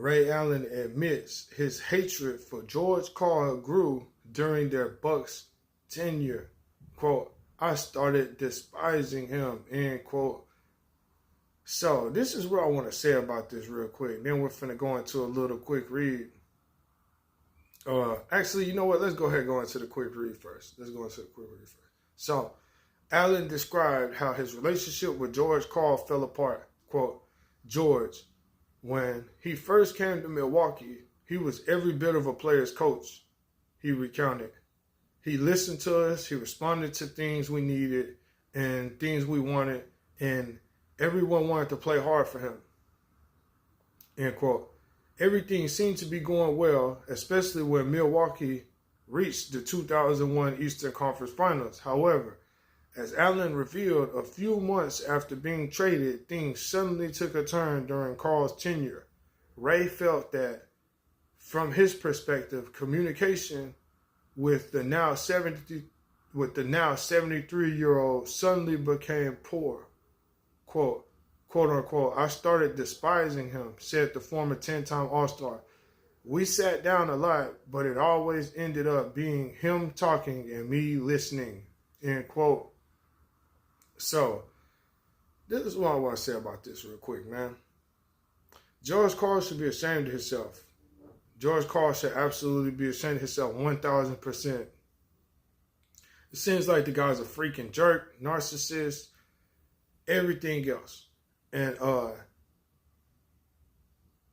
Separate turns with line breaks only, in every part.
Ray Allen admits his hatred for George Karl grew during their Bucks tenure. Quote, I started despising him, end quote. So this is what I want to say about this real quick. Then we're finna go into a little quick read. Actually, you know what? Let's go ahead and go into the quick read first. So, Allen described how his relationship with George Karl fell apart. Quote, George, when he first came to Milwaukee, he was every bit of a player's coach, he recounted. He listened to us, he responded to things we needed and things we wanted, and everyone wanted to play hard for him, end quote. Everything seemed to be going well, especially when Milwaukee reached the 2001 Eastern Conference Finals. However, as Allen revealed, a few months after being traded, things suddenly took a turn during Karl's tenure. Ray felt that, from his perspective, communication with the now 73-year-old suddenly became poor. Quote unquote, I started despising him, said the former 10-time All-Star. We sat down a lot, but it always ended up being him talking and me listening, end quote. So, this is what I want to say about this real quick, man. George Karl should be ashamed of himself. George Karl should absolutely be ashamed of himself 1,000%. It seems like the guy's a freaking jerk, narcissist, everything else. And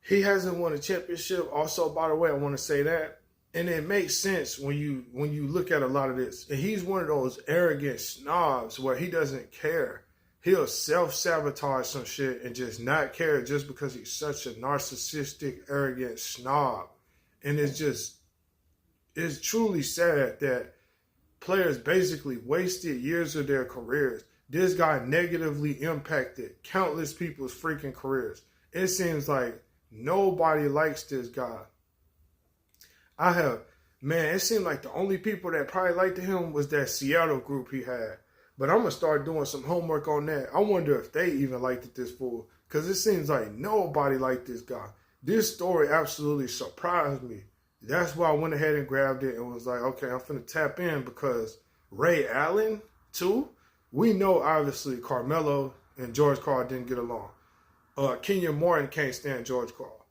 he hasn't won a championship. Also, by the way, I want to say that. And it makes sense when you look at a lot of this. And he's one of those arrogant snobs where he doesn't care. He'll self-sabotage some shit and just not care just because he's such a narcissistic, arrogant snob. And it's truly sad that players basically wasted years of their careers. This guy negatively impacted countless people's freaking careers. It seems like nobody likes this guy. It seemed like the only people that probably liked him was that Seattle group he had. But I'm going to start doing some homework on that. I wonder if they even liked this fool. Because it seems like nobody liked this guy. This story absolutely surprised me. That's why I went ahead and grabbed it and was like, okay, I'm finna tap in because Ray Allen, too. We know, obviously, Carmelo and George Karl didn't get along. Kenyon Martin can't stand George Karl.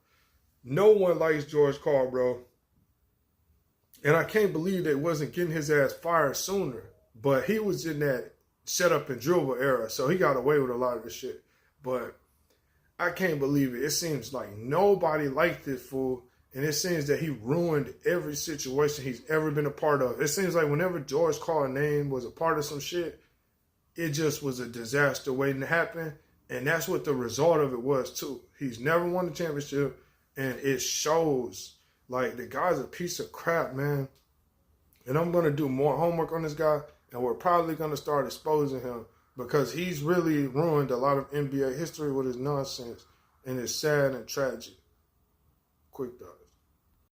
No one likes George Karl, bro. And I can't believe they wasn't getting his ass fired sooner. But he was in that shut up and dribble era, so he got away with a lot of the shit. But I can't believe it. It seems like nobody liked this fool. And it seems that he ruined every situation he's ever been a part of. It seems like whenever George Karl's name was a part of some shit, it just was a disaster waiting to happen. And that's what the result of it was, too. He's never won the championship. And it shows. Like, the guy's a piece of crap, man. And I'm going to do more homework on this guy. And we're probably going to start exposing him. Because he's really ruined a lot of NBA history with his nonsense. And it's sad and tragic. Quick thoughts.